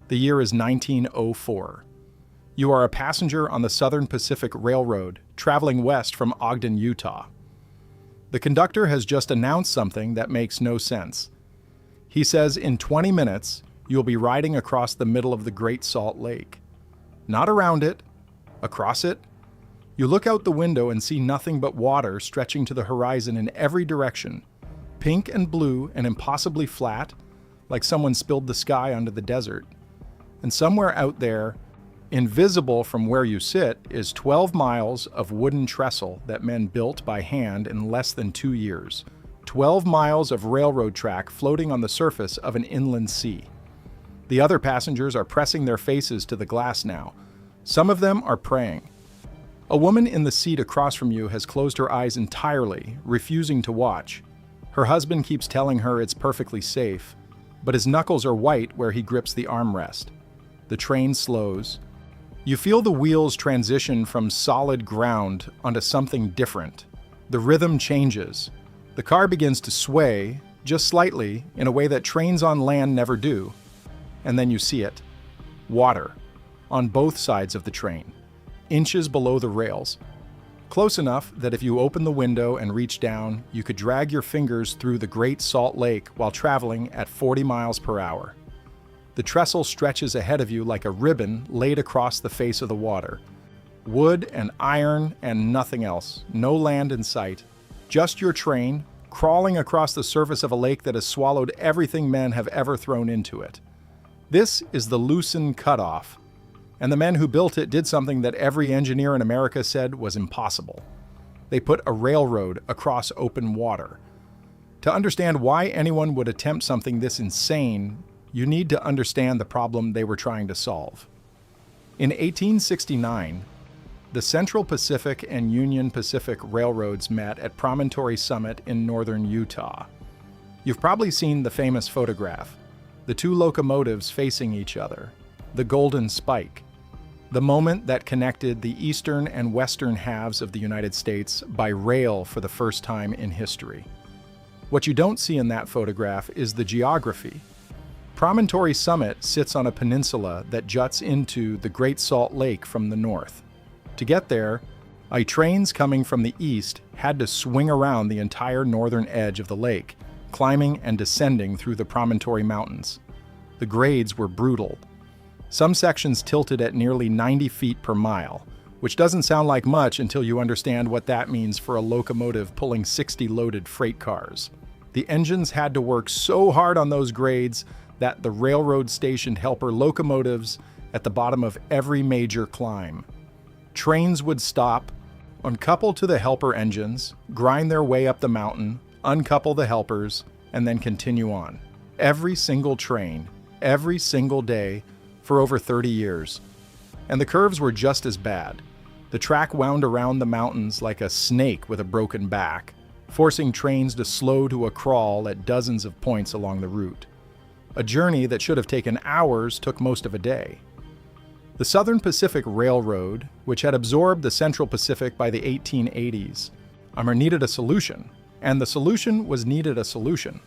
The year is 1904. You are a passenger on the Southern Pacific Railroad, traveling west from Ogden, Utah. The conductor has just announced something that makes no sense. He says in 20 minutes, you'll be riding across the middle of the Great Salt Lake. Not around it, across it. You look out the window and see nothing but water stretching to the horizon in every direction, pink and blue and impossibly flat, like someone spilled the sky onto the desert. And somewhere out there, invisible from where you sit, is 12 miles of wooden trestle that men built by hand in less than 2 years. 12 miles of railroad track floating on the surface of an inland sea. The other passengers are pressing their faces to the glass now. Some of them are praying. A woman in the seat across from you has closed her eyes entirely, refusing to watch. Her husband keeps telling her it's perfectly safe, but his knuckles are white where he grips the armrest. The train slows. You feel the wheels transition from solid ground onto something different. The rhythm changes. The car begins to sway, just slightly, in a way that trains on land never do. And then you see it. Water. On both sides of the train. Inches below the rails. Close enough that if you open the window and reach down, you could drag your fingers through the Great Salt Lake while traveling at 40 miles per hour. The trestle stretches ahead of you like a ribbon laid across the face of the water. Wood and iron and nothing else. No land in sight. Just your train, crawling across the surface of a lake that has swallowed everything men have ever thrown into it. This is the Lucin Cutoff, and the men who built it did something that every engineer in America said was impossible. They put a railroad across open water. To understand why anyone would attempt something this insane, you need to understand the problem they were trying to solve. In 1869, the Central Pacific and Union Pacific Railroads met at Promontory Summit in northern Utah. You've probably seen the famous photograph, the two locomotives facing each other, the Golden Spike, the moment that connected the eastern and western halves of the United States by rail for the first time in history. What you don't see in that photograph is the geography. Promontory Summit sits on a peninsula that juts into the Great Salt Lake from the north. To get there, trains coming from the east had to swing around the entire northern edge of the lake, climbing and descending through the Promontory Mountains. The grades were brutal. Some sections tilted at nearly 90 feet per mile, which doesn't sound like much until you understand what that means for a locomotive pulling 60 loaded freight cars. The engines had to work so hard on those grades that the railroad stationed helper locomotives at the bottom of every major climb. Trains would stop, uncouple to the helper engines, grind their way up the mountain, uncouple the helpers, and then continue on. Every single train, every single day, for over 30 years. And the curves were just as bad. The track wound around the mountains like a snake with a broken back, forcing trains to slow to a crawl at dozens of points along the route. A journey that should have taken hours took most of a day. The Southern Pacific Railroad, which had absorbed the Central Pacific by the 1880s, needed a solution. And the solution was needed a solution.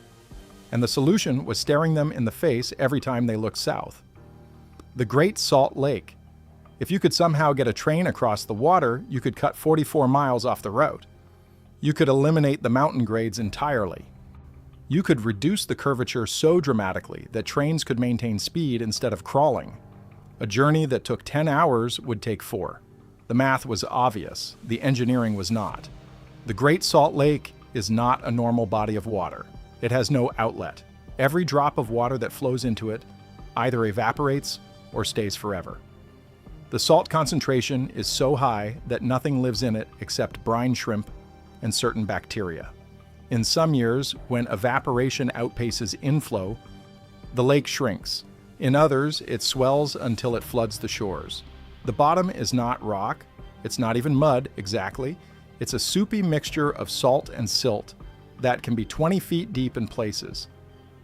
And the solution was staring them in the face every time they looked south. The Great Salt Lake. If you could somehow get a train across the water, you could cut 44 miles off the route. You could eliminate the mountain grades entirely. You could reduce the curvature so dramatically that trains could maintain speed instead of crawling. A journey that took 10 hours would take 4. The math was obvious, the engineering was not. The Great Salt Lake is not a normal body of water. It has no outlet. Every drop of water that flows into it either evaporates or stays forever. The salt concentration is so high that nothing lives in it except brine shrimp and certain bacteria. In some years, when evaporation outpaces inflow, the lake shrinks. In others, it swells until it floods the shores. The bottom is not rock, it's not even mud exactly, it's a soupy mixture of salt and silt that can be 20 feet deep in places.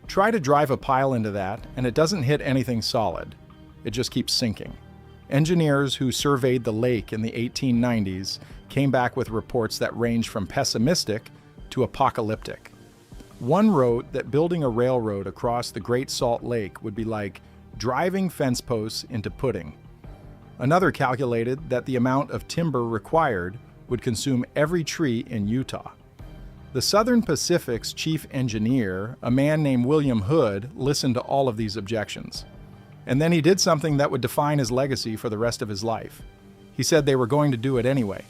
Try to drive a pile into that, and it doesn't hit anything solid. It just keeps sinking. Engineers who surveyed the lake in the 1890s came back with reports that ranged from pessimistic to apocalyptic. One wrote that building a railroad across the Great Salt Lake would be like driving fence posts into pudding. Another calculated that the amount of timber required would consume every tree in Utah. The Southern Pacific's chief engineer, a man named William Hood, listened to all of these objections. And then he did something that would define his legacy for the rest of his life. He said they were going to do it anyway.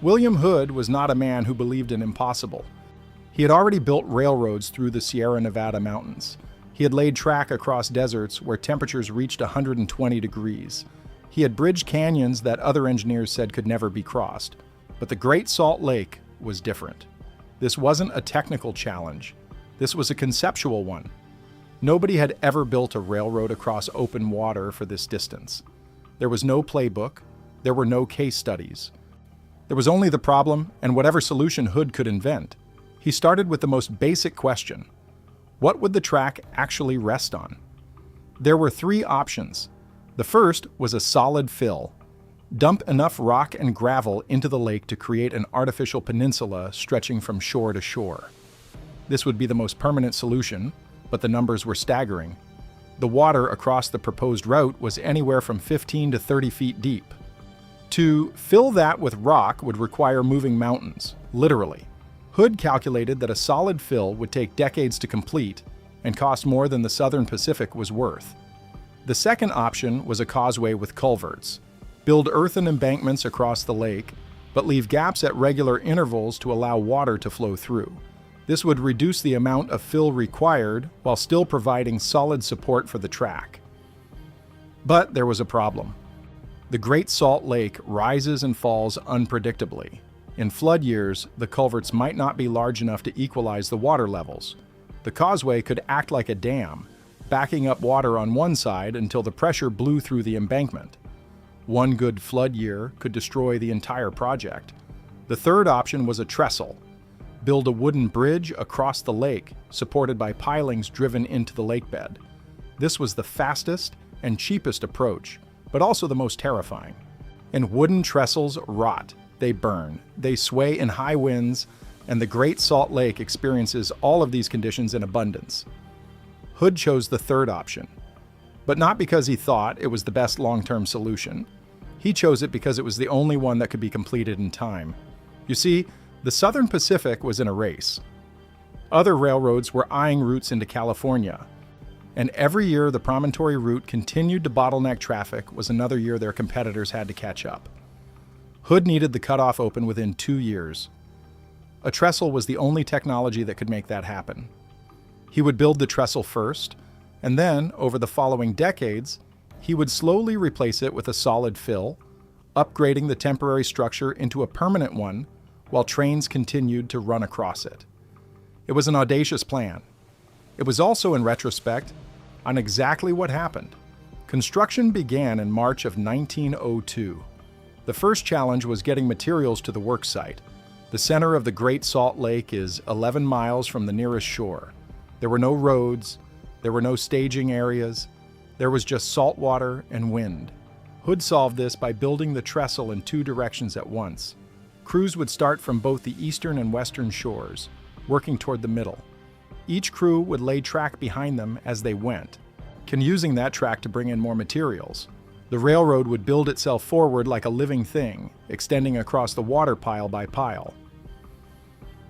William Hood was not a man who believed in impossible. He had already built railroads through the Sierra Nevada mountains. He had laid track across deserts where temperatures reached 120 degrees. He had bridged canyons that other engineers said could never be crossed. But the Great Salt Lake was different. This wasn't a technical challenge. This was a conceptual one. Nobody had ever built a railroad across open water for this distance. There was no playbook. There were no case studies. There was only the problem and whatever solution Hood could invent. He started with the most basic question. What would the track actually rest on? There were three options. The first was a solid fill. Dump enough rock and gravel into the lake to create an artificial peninsula stretching from shore to shore. This would be the most permanent solution, but the numbers were staggering. The water across the proposed route was anywhere from 15 to 30 feet deep. To fill that with rock would require moving mountains, literally. Hood calculated that a solid fill would take decades to complete and cost more than the Southern Pacific was worth. The second option was a causeway with culverts. Build earthen embankments across the lake, but leave gaps at regular intervals to allow water to flow through. This would reduce the amount of fill required while still providing solid support for the track. But there was a problem. The Great Salt Lake rises and falls unpredictably. In flood years, the culverts might not be large enough to equalize the water levels. The causeway could act like a dam, backing up water on one side until the pressure blew through the embankment. One good flood year could destroy the entire project. The third option was a trestle. Build a wooden bridge across the lake, supported by pilings driven into the lakebed. This was the fastest and cheapest approach, but also the most terrifying. And wooden trestles rot, they burn, they sway in high winds, and the Great Salt Lake experiences all of these conditions in abundance. Hood chose the third option, but not because he thought it was the best long-term solution. He chose it because it was the only one that could be completed in time. You see, the Southern Pacific was in a race. Other railroads were eyeing routes into California, and every year the promontory route continued to bottleneck traffic was another year their competitors had to catch up. Hood needed the cutoff open within 2 years. A trestle was the only technology that could make that happen. He would build the trestle first, and then, over the following decades, he would slowly replace it with a solid fill, upgrading the temporary structure into a permanent one while trains continued to run across it. It was an audacious plan. It was also, in retrospect, on exactly what happened. Construction began in March of 1902. The first challenge was getting materials to the work site. The center of the Great Salt Lake is 11 miles from the nearest shore. There were no roads, there were no staging areas, there was just salt water and wind. Hood solved this by building the trestle in 2 directions at once. Crews would start from both the eastern and western shores, working toward the middle. Each crew would lay track behind them as they went, using that track to bring in more materials. The railroad would build itself forward like a living thing, extending across the water pile by pile.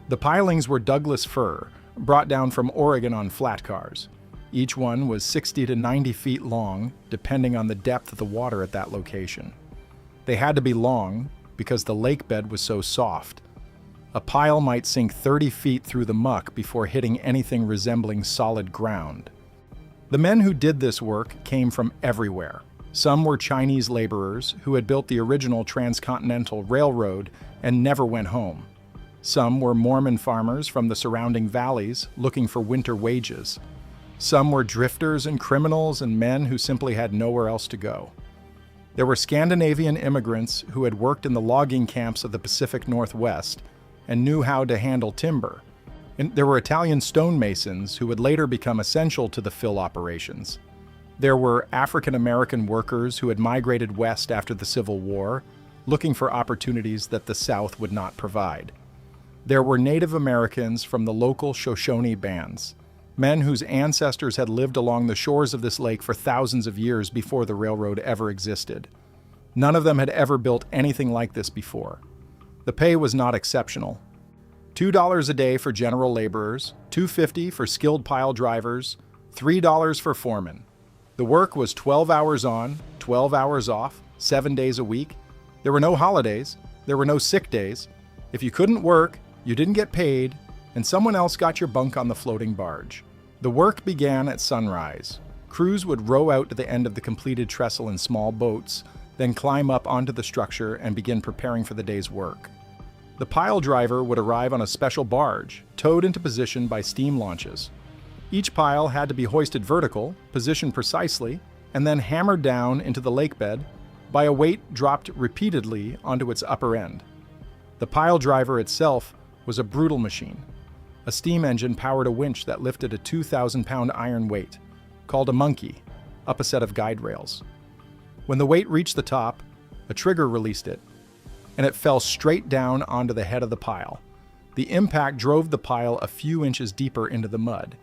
The pilings were Douglas fir, brought down from Oregon on flat cars. Each one was 60 to 90 feet long, depending on the depth of the water at that location. They had to be long because the lake bed was so soft. A pile might sink 30 feet through the muck before hitting anything resembling solid ground. The men who did this work came from everywhere. Some were Chinese laborers who had built the original transcontinental railroad and never went home. Some were Mormon farmers from the surrounding valleys looking for winter wages. Some were drifters and criminals and men who simply had nowhere else to go. There were Scandinavian immigrants who had worked in the logging camps of the Pacific Northwest and knew how to handle timber. And there were Italian stonemasons who would later become essential to the fill operations. There were African American workers who had migrated west after the Civil War, looking for opportunities that the South would not provide. There were Native Americans from the local Shoshone bands. men whose ancestors had lived along the shores of this lake for thousands of years before the railroad ever existed. None of them had ever built anything like this before. The pay was not exceptional. $2 a day for general laborers, $2.50 for skilled pile drivers, $3 for foremen. The work was 12 hours on, 12 hours off, 7 days a week. There were no holidays, there were no sick days. If you couldn't work, you didn't get paid, and someone else got your bunk on the floating barge. The work began at sunrise. Crews would row out to the end of the completed trestle in small boats, then climb up onto the structure and begin preparing for the day's work. The pile driver would arrive on a special barge, towed into position by steam launches. Each pile had to be hoisted vertical, positioned precisely, and then hammered down into the lake bed by a weight dropped repeatedly onto its upper end. The pile driver itself was a brutal machine. A steam engine powered a winch that lifted a 2,000-pound iron weight, called a monkey, up a set of guide rails. When the weight reached the top, a trigger released it, and it fell straight down onto the head of the pile. The impact drove the pile a few inches deeper into the mud.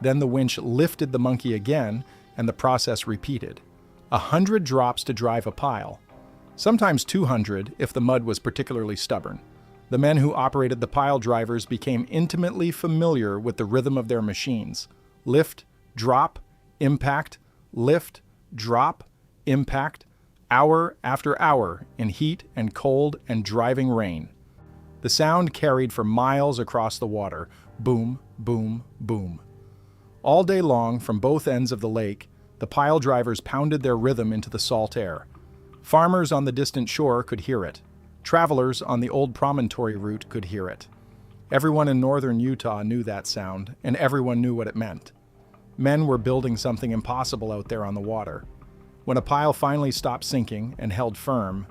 Then the winch lifted the monkey again, and the process repeated. 100 drops to drive a pile, sometimes 200 if the mud was particularly stubborn. The men who operated the pile drivers became intimately familiar with the rhythm of their machines. Lift, drop, impact, lift, drop, impact, hour after hour in heat and cold and driving rain. The sound carried for miles across the water, boom, boom, boom. All day long, from both ends of the lake, the pile drivers pounded their rhythm into the salt air. Farmers on the distant shore could hear it. Travelers on the old promontory route could hear it. Everyone in northern Utah knew that sound, and everyone knew what it meant. Men were building something impossible out there on the water. When a pile finally stopped sinking and held firm,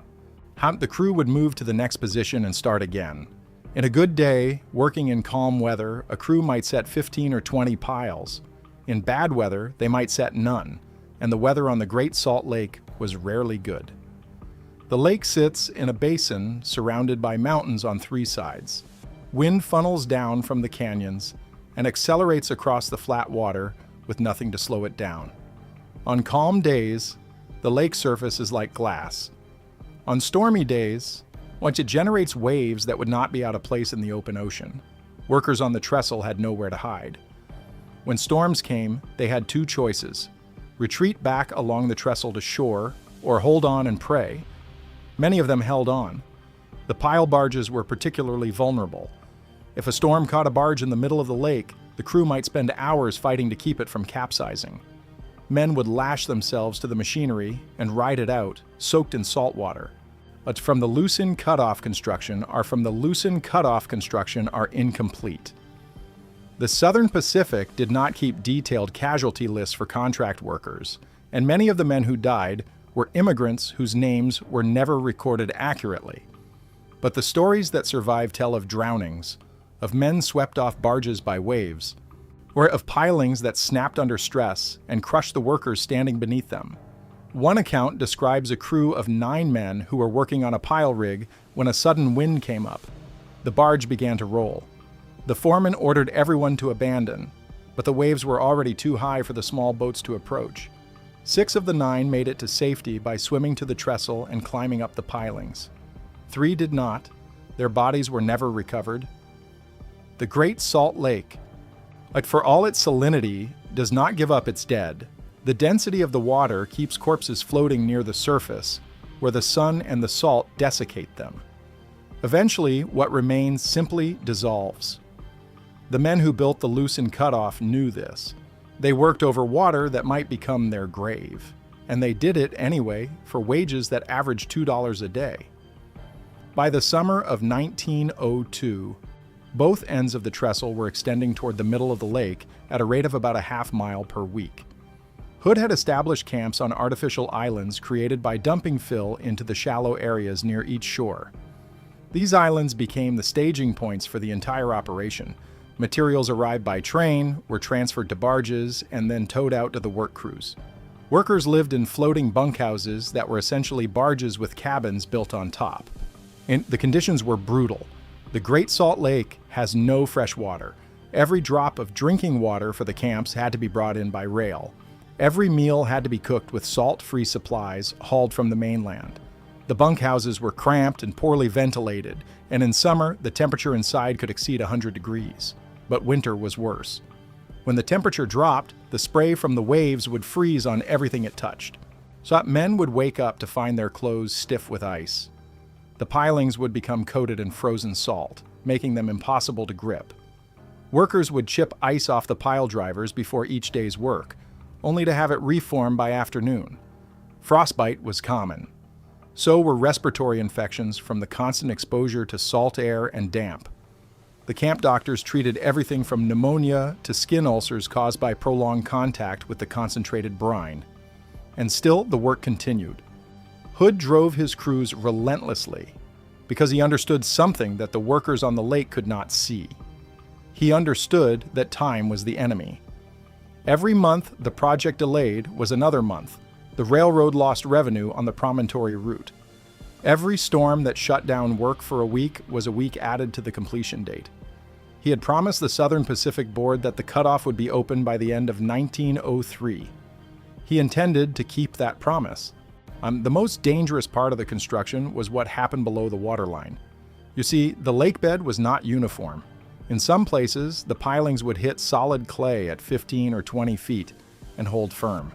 the crew would move to the next position and start again. In a good day, working in calm weather, a crew might set 15 or 20 piles. In bad weather, they might set none, and the weather on the Great Salt Lake was rarely good. The lake sits in a basin surrounded by mountains on three sides. Wind funnels down from the canyons and accelerates across the flat water with nothing to slow it down. On calm days, the lake surface is like glass. On stormy days, it generates waves that would not be out of place in the open ocean. Workers on the trestle had nowhere to hide. When storms came, they had two choices: retreat back along the trestle to shore, or hold on and pray. Many of them held on. The pile barges were particularly vulnerable. If a storm caught a barge in the middle of the lake, the crew might spend hours fighting to keep it from capsizing. Men would lash themselves to the machinery and ride it out, soaked in salt water. But from the Lucin Cutoff construction are incomplete. The Southern Pacific did not keep detailed casualty lists for contract workers, and many of the men who died were immigrants whose names were never recorded accurately. But the stories that survive tell of drownings, of men swept off barges by waves, or of pilings that snapped under stress and crushed the workers standing beneath them. One account describes a crew of 9 men who were working on a pile rig when a sudden wind came up. The barge began to roll. The foreman ordered everyone to abandon, but the waves were already too high for the small boats to approach. 6 of the 9 made it to safety by swimming to the trestle and climbing up the pilings. 3 did not. Their bodies were never recovered. The Great Salt Lake, for all its salinity, does not give up its dead. The density of the water keeps corpses floating near the surface, where the sun and the salt desiccate them. Eventually, what remains simply dissolves. The men who built the Lucin Cutoff knew this. They worked over water that might become their grave, and they did it anyway for wages that averaged $2 a day. By the summer of 1902, both ends of the trestle were extending toward the middle of the lake at a rate of about a half mile per week. Hood had established camps on artificial islands created by dumping fill into the shallow areas near each shore. These islands became the staging points for the entire operation. Materials arrived by train, were transferred to barges, and then towed out to the work crews. Workers lived in floating bunkhouses that were essentially barges with cabins built on top. And the conditions were brutal. The Great Salt Lake has no fresh water, Every drop of drinking water for the camps had to be brought in by rail. Every meal had to be cooked with salt-free supplies hauled from the mainland. The bunkhouses were cramped and poorly ventilated, and in summer, the temperature inside could exceed 100 degrees. But winter was worse. When the temperature dropped, the spray from the waves would freeze on everything it touched. So men would wake up to find their clothes stiff with ice. The pilings would become coated in frozen salt, making them impossible to grip. Workers would chip ice off the pile drivers before each day's work, only to have it reform by afternoon. Frostbite was common. So were respiratory infections from the constant exposure to salt air and damp. The camp doctors treated everything from pneumonia to skin ulcers caused by prolonged contact with the concentrated brine. And still, the work continued. Hood drove his crews relentlessly because he understood something that the workers on the lake could not see. He understood that time was the enemy. Every month the project delayed was another month. The railroad lost revenue on the promontory route. Every storm that shut down work for a week was a week added to the completion date. He had promised the Southern Pacific Board that the cutoff would be open by the end of 1903. He intended to keep that promise. The most dangerous part of the construction was what happened below the waterline. You see, the lake bed was not uniform. In some places, the pilings would hit solid clay at 15 or 20 feet and hold firm.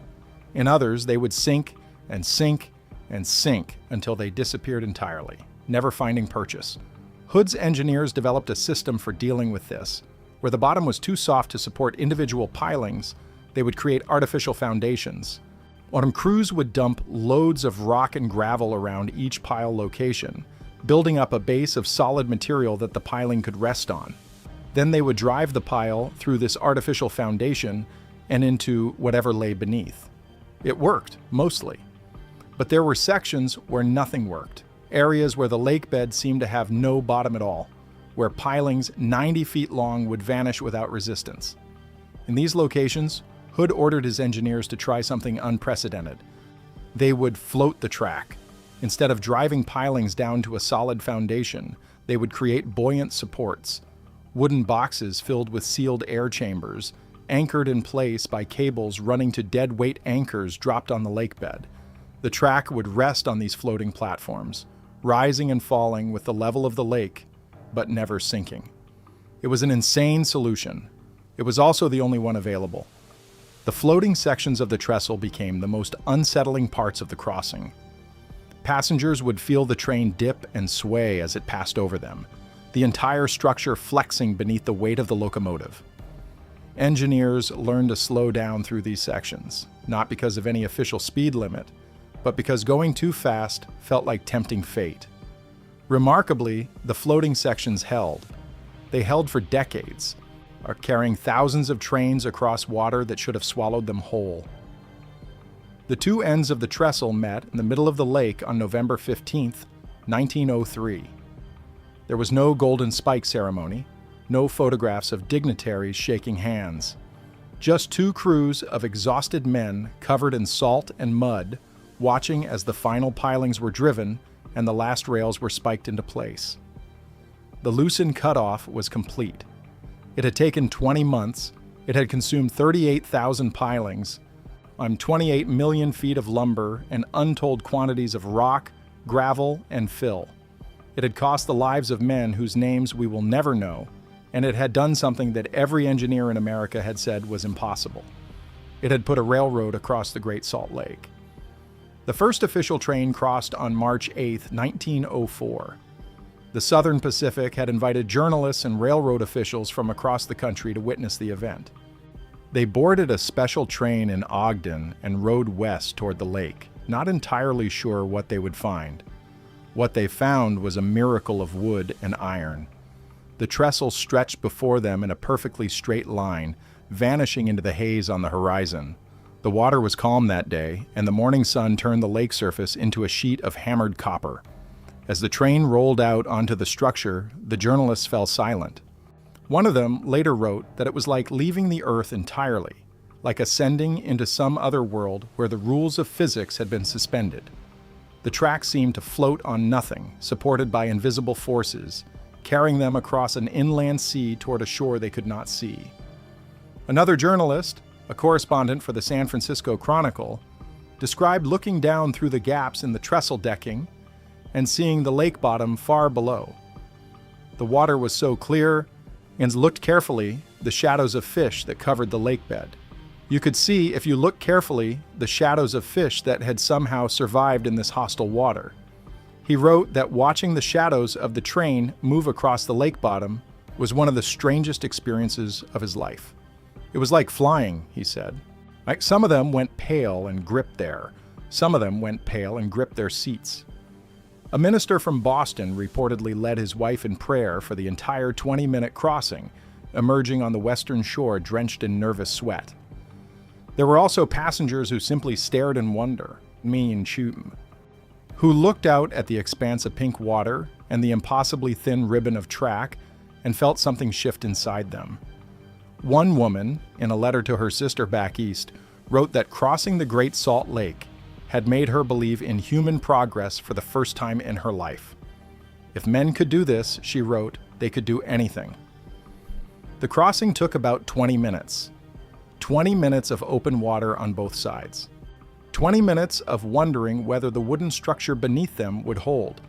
In others, they would sink and sink and sink until they disappeared entirely, never finding purchase. Hood's engineers developed a system for dealing with this. Where the bottom was too soft to support individual pilings, they would create artificial foundations. Crews would dump loads of rock and gravel around each pile location, building up a base of solid material that the piling could rest on. Then they would drive the pile through this artificial foundation and into whatever lay beneath. It worked, mostly. But there were sections where nothing worked, areas where the lake bed seemed to have no bottom at all, where pilings 90 feet long would vanish without resistance. In these locations, Hood ordered his engineers to try something unprecedented. They would float the track. Instead of driving pilings down to a solid foundation, they would create buoyant supports, wooden boxes filled with sealed air chambers, anchored in place by cables running to dead-weight anchors dropped on the lake bed. The track would rest on these floating platforms, rising and falling with the level of the lake, but never sinking. It was an insane solution. It was also the only one available. The floating sections of the trestle became the most unsettling parts of the crossing. Passengers would feel the train dip and sway as it passed over them, the entire structure flexing beneath the weight of the locomotive. Engineers learned to slow down through these sections, not because of any official speed limit, but because going too fast felt like tempting fate. Remarkably, the floating sections held. They held for decades, carrying thousands of trains across water that should have swallowed them whole. The two ends of the trestle met in the middle of the lake on November 15, 1903. There was no golden spike ceremony, no photographs of dignitaries shaking hands. Just two crews of exhausted men covered in salt and mud, watching as the final pilings were driven and the last rails were spiked into place. The Lucin Cutoff was complete. It had taken 20 months, it had consumed 38,000 pilings, on 28 million feet of lumber and untold quantities of rock, gravel, and fill. It had cost the lives of men whose names we will never know, and it had done something that every engineer in America had said was impossible. It had put a railroad across the Great Salt Lake. The first official train crossed on March 8, 1904. The Southern Pacific had invited journalists and railroad officials from across the country to witness the event. They boarded a special train in Ogden and rode west toward the lake, not entirely sure what they would find. What they found was a miracle of wood and iron. The trestle stretched before them in a perfectly straight line, vanishing into the haze on the horizon. The water was calm that day, and the morning sun turned the lake surface into a sheet of hammered copper. As the train rolled out onto the structure, the journalists fell silent. One of them later wrote that it was like leaving the Earth entirely, like ascending into some other world where the rules of physics had been suspended. The track seemed to float on nothing, supported by invisible forces, carrying them across an inland sea toward a shore they could not see. Another journalist, a correspondent for the San Francisco Chronicle, described looking down through the gaps in the trestle decking and seeing the lake bottom far below. The water was so clear, and looked carefully, the shadows of fish that covered the lake bed. You could see, if you looked carefully, the shadows of fish that had somehow survived in this hostile water. He wrote that watching the shadows of the train move across the lake bottom was one of the strangest experiences of his life. It was like flying, he said. Like some of them went pale and gripped there. Some of them went pale and gripped their seats. A minister from Boston reportedly led his wife in prayer for the entire 20-minute crossing, emerging on the western shore drenched in nervous sweat. There were also passengers who simply stared in wonder, me included, who looked out at the expanse of pink water and the impossibly thin ribbon of track and felt something shift inside them. One woman, in a letter to her sister back east, wrote that crossing the Great Salt Lake had made her believe in human progress for the first time in her life. If men could do this, she wrote, they could do anything. The crossing took about 20 minutes. 20 minutes of open water on both sides. 20 minutes of wondering whether the wooden structure beneath them would hold.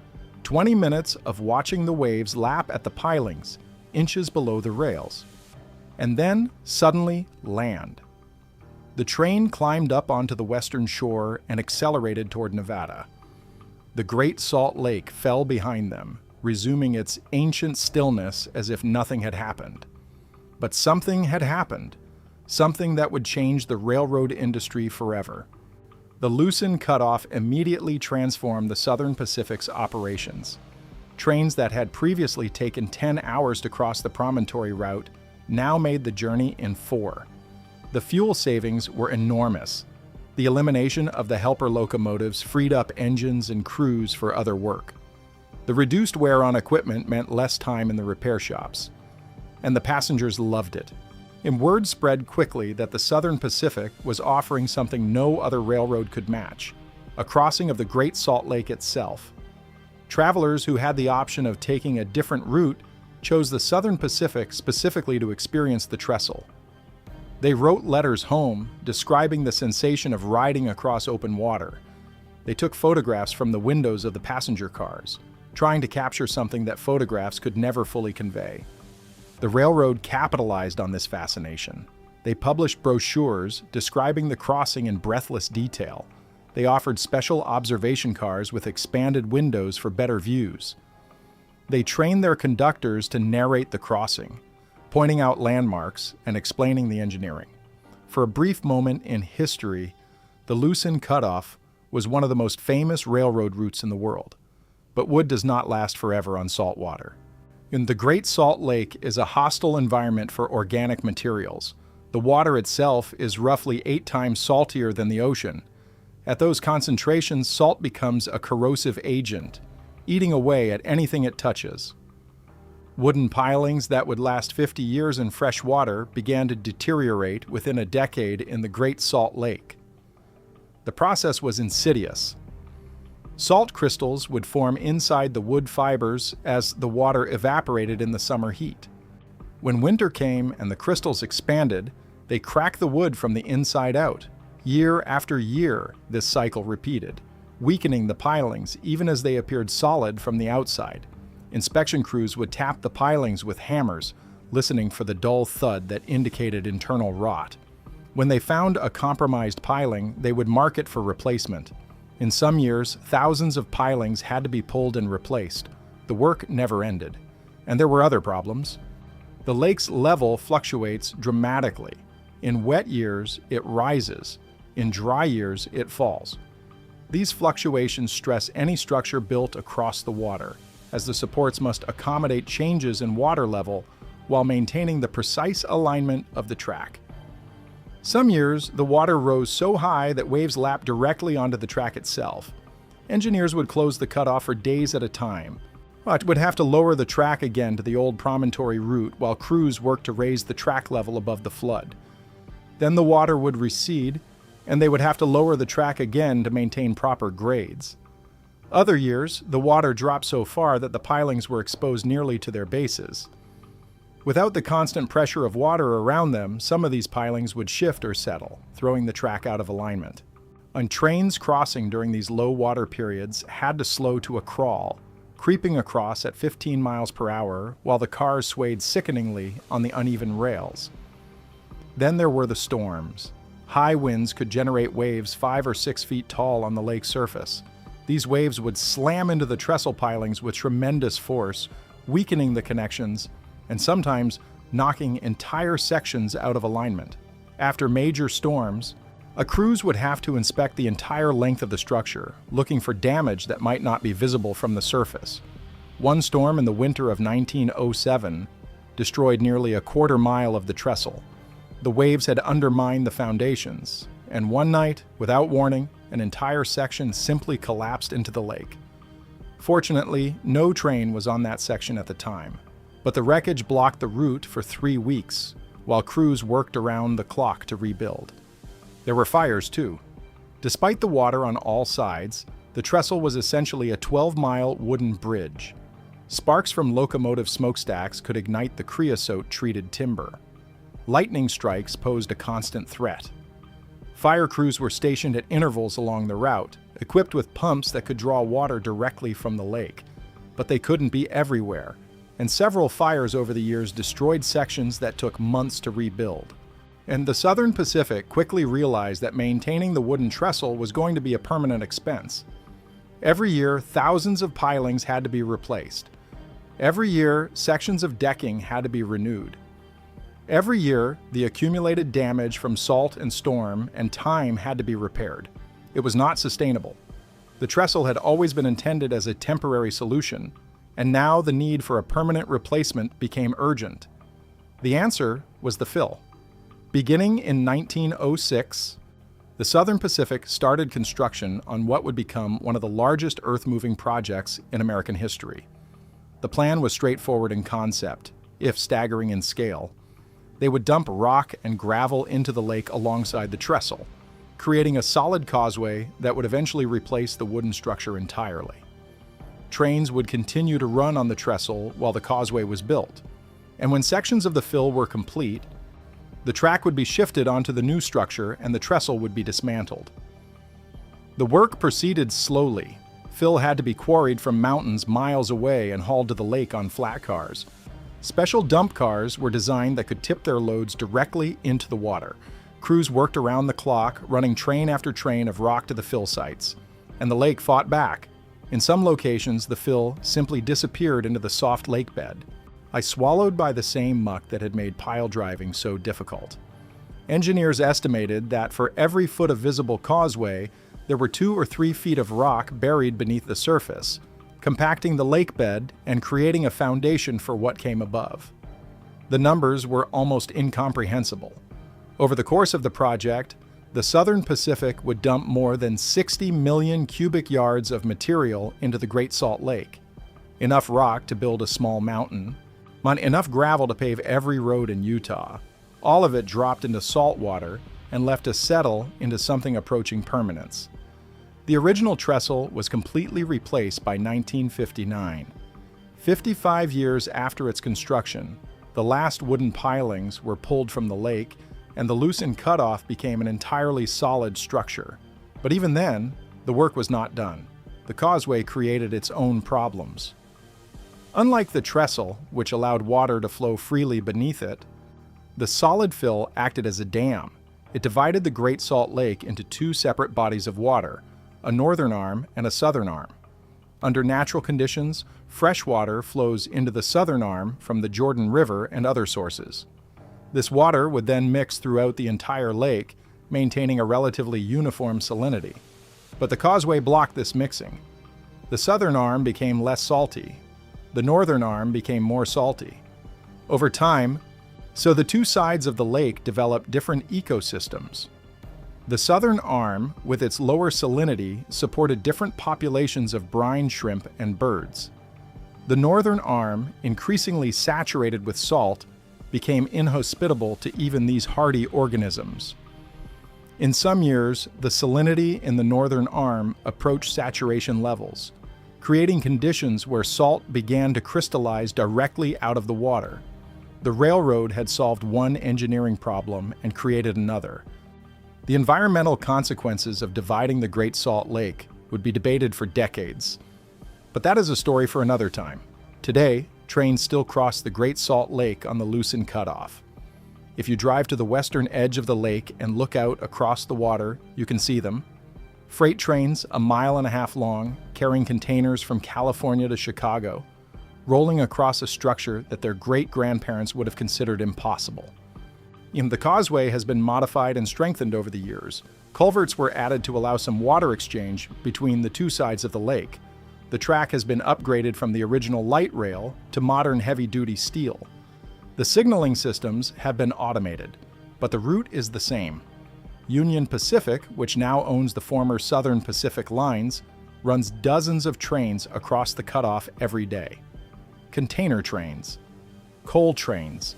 20 minutes of watching the waves lap at the pilings, inches below the rails. And then, suddenly, land. The train climbed up onto the western shore and accelerated toward Nevada. The Great Salt Lake fell behind them, resuming its ancient stillness as if nothing had happened. But something had happened, something that would change the railroad industry forever. The Lucin Cutoff immediately transformed the Southern Pacific's operations. Trains that had previously taken 10 hours to cross the promontory route now made the journey in 4. The fuel savings were enormous. The elimination of the helper locomotives freed up engines and crews for other work. The reduced wear on equipment meant less time in the repair shops. And the passengers loved it. And word spread quickly that the Southern Pacific was offering something no other railroad could match, a crossing of the Great Salt Lake itself. Travelers who had the option of taking a different route chose the Southern Pacific specifically to experience the trestle. They wrote letters home, describing the sensation of riding across open water. They took photographs from the windows of the passenger cars, trying to capture something that photographs could never fully convey. The railroad capitalized on this fascination. They published brochures describing the crossing in breathless detail. They offered special observation cars with expanded windows for better views. They trained their conductors to narrate the crossing, pointing out landmarks and explaining the engineering. For a brief moment in history, the Lucin Cutoff was one of the most famous railroad routes in the world. But wood does not last forever on salt water. In the Great Salt Lake is a hostile environment for organic materials. The water itself is roughly 8 times saltier than the ocean. At those concentrations, salt becomes a corrosive agent, eating away at anything it touches. Wooden pilings that would last 50 years in fresh water began to deteriorate within a decade in the Great Salt Lake. The process was insidious. Salt crystals would form inside the wood fibers as the water evaporated in the summer heat. When winter came and the crystals expanded, they cracked the wood from the inside out. Year after year, this cycle repeated, weakening the pilings even as they appeared solid from the outside. Inspection crews would tap the pilings with hammers, listening for the dull thud that indicated internal rot. When they found a compromised piling, they would mark it for replacement. In some years, thousands of pilings had to be pulled and replaced. The work never ended. And there were other problems. The lake's level fluctuates dramatically. In wet years, it rises. In dry years, it falls. These fluctuations stress any structure built across the water, as the supports must accommodate changes in water level while maintaining the precise alignment of the track. Some years, the water rose so high that waves lapped directly onto the track itself. Engineers would close the cutoff for days at a time, but would have to lower the track again to the old promontory route while crews worked to raise the track level above the flood. Then the water would recede, and they would have to lower the track again to maintain proper grades. Other years, the water dropped so far that the pilings were exposed nearly to their bases. Without the constant pressure of water around them, some of these pilings would shift or settle, throwing the track out of alignment. And trains crossing during these low water periods had to slow to a crawl, creeping across at 15 miles per hour while the cars swayed sickeningly on the uneven rails. Then there were the storms. High winds could generate waves 5 or 6 feet tall on the lake's surface. These waves would slam into the trestle pilings with tremendous force, weakening the connections and sometimes knocking entire sections out of alignment. After major storms, a crews would have to inspect the entire length of the structure, looking for damage that might not be visible from the surface. One storm in the winter of 1907 destroyed nearly a quarter mile of the trestle. The waves had undermined the foundations, and one night, without warning, an entire section simply collapsed into the lake. Fortunately, no train was on that section at the time, but the wreckage blocked the route for 3 weeks, while crews worked around the clock to rebuild. There were fires too. Despite the water on all sides, the trestle was essentially a 12-mile wooden bridge. Sparks from locomotive smokestacks could ignite the creosote-treated timber. Lightning strikes posed a constant threat. Fire crews were stationed at intervals along the route, equipped with pumps that could draw water directly from the lake. But they couldn't be everywhere, and several fires over the years destroyed sections that took months to rebuild. And the Southern Pacific quickly realized that maintaining the wooden trestle was going to be a permanent expense. Every year, thousands of pilings had to be replaced. Every year, sections of decking had to be renewed. Every year, the accumulated damage from salt and storm and time had to be repaired. It was not sustainable. The trestle had always been intended as a temporary solution, and now the need for a permanent replacement became urgent. The answer was the fill. Beginning in 1906, the Southern Pacific started construction on what would become one of the largest earth-moving projects in American history. The plan was straightforward in concept, if staggering in scale. They would dump rock and gravel into the lake alongside the trestle, creating a solid causeway that would eventually replace the wooden structure entirely. Trains would continue to run on the trestle while the causeway was built, and when sections of the fill were complete, the track would be shifted onto the new structure and the trestle would be dismantled. The work proceeded slowly. Fill had to be quarried from mountains miles away and hauled to the lake on flat cars. Special dump cars were designed that could tip their loads directly into the water. Crews worked around the clock, running train after train of rock to the fill sites. And the lake fought back. In some locations, the fill simply disappeared into the soft lake bed. I swallowed by the same muck that had made pile driving so difficult. Engineers estimated that for every foot of visible causeway, there were 2 or 3 feet of rock buried beneath the surface, compacting the lake bed and creating a foundation for what came above. The numbers were almost incomprehensible. Over the course of the project, the Southern Pacific would dump more than 60 million cubic yards of material into the Great Salt Lake, enough rock to build a small mountain, enough gravel to pave every road in Utah. All of it dropped into salt water and left to settle into something approaching permanence. The original trestle was completely replaced by 1959. 55 years after its construction, the last wooden pilings were pulled from the lake and the Lucin Cutoff became an entirely solid structure. But even then, the work was not done. The causeway created its own problems. Unlike the trestle, which allowed water to flow freely beneath it, the solid fill acted as a dam. It divided the Great Salt Lake into 2 separate bodies of water, a northern arm and a southern arm. Under natural conditions, fresh water flows into the southern arm from the Jordan River and other sources. This water would then mix throughout the entire lake, maintaining a relatively uniform salinity. But the causeway blocked this mixing. The southern arm became less salty. The northern arm became more salty. Over time, so the 2 sides of the lake developed different ecosystems. The southern arm, with its lower salinity, supported different populations of brine shrimp and birds. The northern arm, increasingly saturated with salt, became inhospitable to even these hardy organisms. In some years, the salinity in the northern arm approached saturation levels, creating conditions where salt began to crystallize directly out of the water. The railroad had solved one engineering problem and created another. The environmental consequences of dividing the Great Salt Lake would be debated for decades. But that is a story for another time. Today, trains still cross the Great Salt Lake on the Lucin Cutoff. If you drive to the western edge of the lake and look out across the water, you can see them. Freight trains, 1.5 miles long, carrying containers from California to Chicago, rolling across a structure that their great-grandparents would have considered impossible. The causeway has been modified and strengthened over the years. Culverts were added to allow some water exchange between the two sides of the lake. The track has been upgraded from the original light rail to modern heavy-duty steel. The signaling systems have been automated, but the route is the same. Union Pacific, which now owns the former Southern Pacific lines, runs dozens of trains across the cutoff every day. Container trains, coal trains,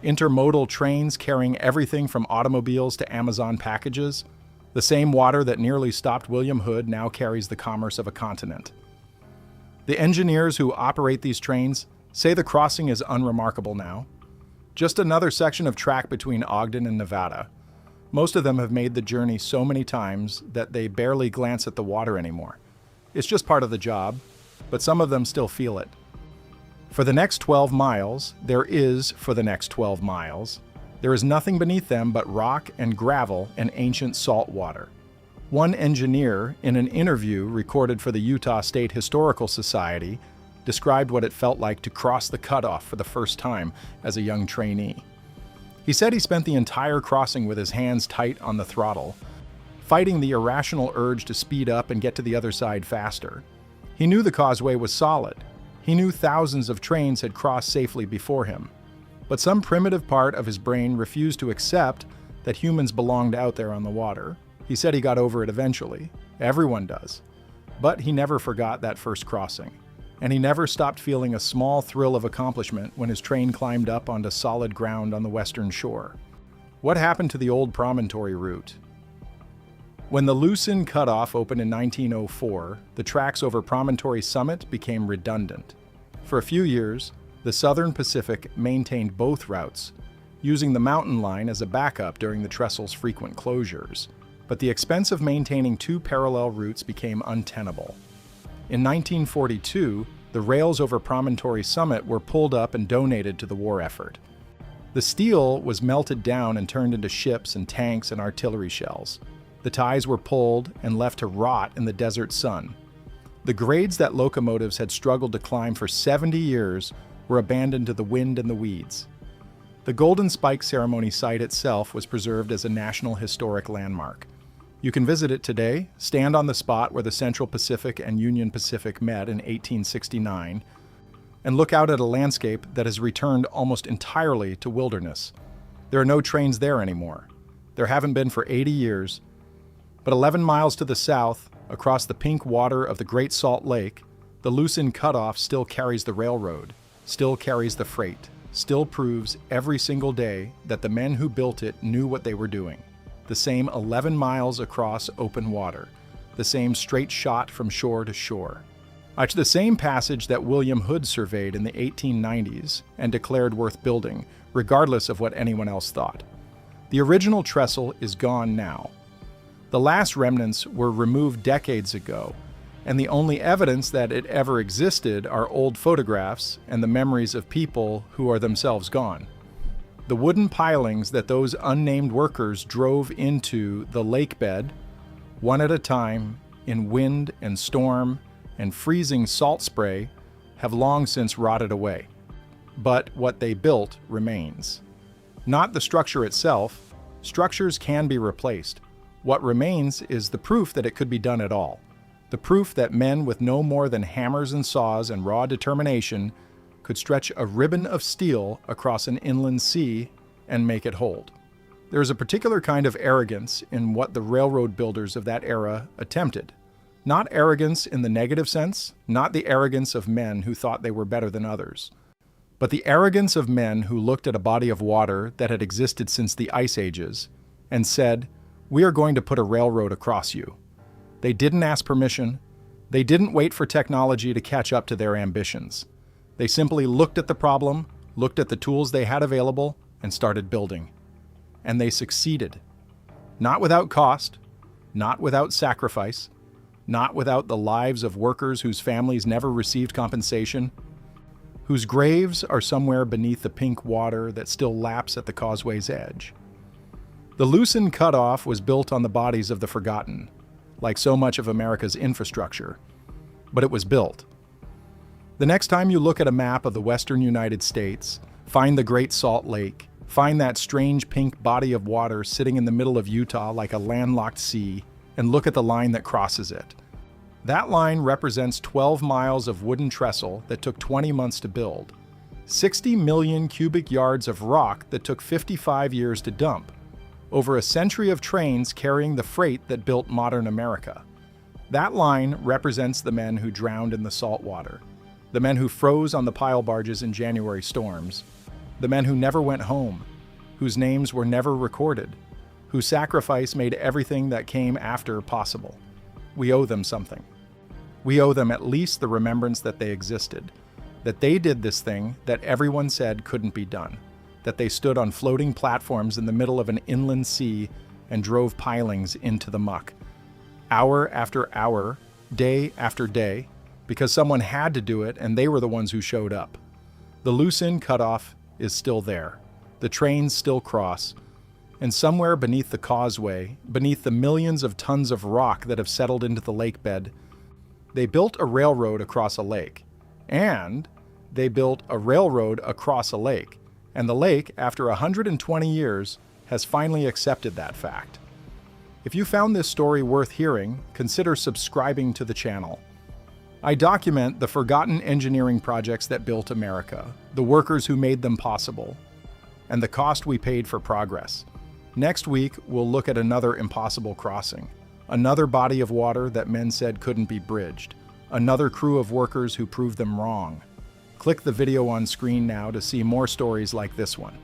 intermodal trains carrying everything from automobiles to Amazon packages. The same water that nearly stopped William Hood now carries the commerce of a continent. The engineers who operate these trains say the crossing is unremarkable now. Just another section of track between Ogden and Nevada. Most of them have made the journey so many times that they barely glance at the water anymore. It's just part of the job, but some of them still feel it. For the next 12 miles, there is nothing beneath them but rock and gravel and ancient salt water. One engineer, in an interview recorded for the Utah State Historical Society, described what it felt like to cross the cutoff for the first time as a young trainee. He said he spent the entire crossing with his hands tight on the throttle, fighting the irrational urge to speed up and get to the other side faster. He knew the causeway was solid. He knew thousands of trains had crossed safely before him. But some primitive part of his brain refused to accept that humans belonged out there on the water. He said he got over it eventually. Everyone does. But he never forgot that first crossing. And he never stopped feeling a small thrill of accomplishment when his train climbed up onto solid ground on the western shore. What happened to the old promontory route? When the Lucin Cutoff opened in 1904, the tracks over Promontory Summit became redundant. For a few years, the Southern Pacific maintained both routes, using the mountain line as a backup during the trestle's frequent closures. But the expense of maintaining two parallel routes became untenable. In 1942, the rails over Promontory Summit were pulled up and donated to the war effort. The steel was melted down and turned into ships and tanks and artillery shells. The ties were pulled and left to rot in the desert sun. The grades that locomotives had struggled to climb for 70 years were abandoned to the wind and the weeds. The Golden Spike Ceremony site itself was preserved as a National Historic Landmark. You can visit it today, stand on the spot where the Central Pacific and Union Pacific met in 1869, and look out at a landscape that has returned almost entirely to wilderness. There are no trains there anymore. There haven't been for 80 years. But 11 miles to the south, across the pink water of the Great Salt Lake, the Lucin Cutoff still carries the railroad, still carries the freight, still proves every single day that the men who built it knew what they were doing. The same 11 miles across open water, the same straight shot from shore to shore. The same passage that William Hood surveyed in the 1890s and declared worth building, regardless of what anyone else thought. The original trestle is gone now. The last remnants were removed decades ago, and the only evidence that it ever existed are old photographs and the memories of people who are themselves gone. The wooden pilings that those unnamed workers drove into the lake bed, one at a time, in wind and storm and freezing salt spray, have long since rotted away. But what they built remains. Not the structure itself. Structures can be replaced. What remains is the proof that it could be done at all. The proof that men with no more than hammers and saws and raw determination could stretch a ribbon of steel across an inland sea and make it hold. There is a particular kind of arrogance in what the railroad builders of that era attempted. Not arrogance in the negative sense, not the arrogance of men who thought they were better than others, but the arrogance of men who looked at a body of water that had existed since the Ice Ages and said, "We are going to put a railroad across you." They didn't ask permission. They didn't wait for technology to catch up to their ambitions. They simply looked at the problem, looked at the tools they had available, and started building. And they succeeded. Not without cost, not without sacrifice, not without the lives of workers whose families never received compensation, whose graves are somewhere beneath the pink water that still laps at the causeway's edge. The Lucin Cutoff was built on the bodies of the forgotten, like so much of America's infrastructure, but it was built. The next time you look at a map of the western United States, find the Great Salt Lake, find that strange pink body of water sitting in the middle of Utah like a landlocked sea, and look at the line that crosses it. That line represents 12 miles of wooden trestle that took 20 months to build, 60 million cubic yards of rock that took 55 years to dump, over a century of trains carrying the freight that built modern America. That line represents the men who drowned in the salt water, the men who froze on the pile barges in January storms, the men who never went home, whose names were never recorded, whose sacrifice made everything that came after possible. We owe them something. We owe them at least the remembrance that they existed, that they did this thing that everyone said couldn't be done, that they stood on floating platforms in the middle of an inland sea and drove pilings into the muck, hour after hour, day after day, because someone had to do it and they were the ones who showed up. The Lucin Cutoff is still there. The trains still cross. And somewhere beneath the causeway, beneath the millions of tons of rock that have settled into the lake bed, they built a railroad across a lake. And they built a railroad across a lake. And the lake, after 120 years, has finally accepted that fact. If you found this story worth hearing, consider subscribing to the channel. I document the forgotten engineering projects that built America, the workers who made them possible, and the cost we paid for progress. Next week, we'll look at another impossible crossing, another body of water that men said couldn't be bridged, another crew of workers who proved them wrong. Click the video on screen now to see more stories like this one.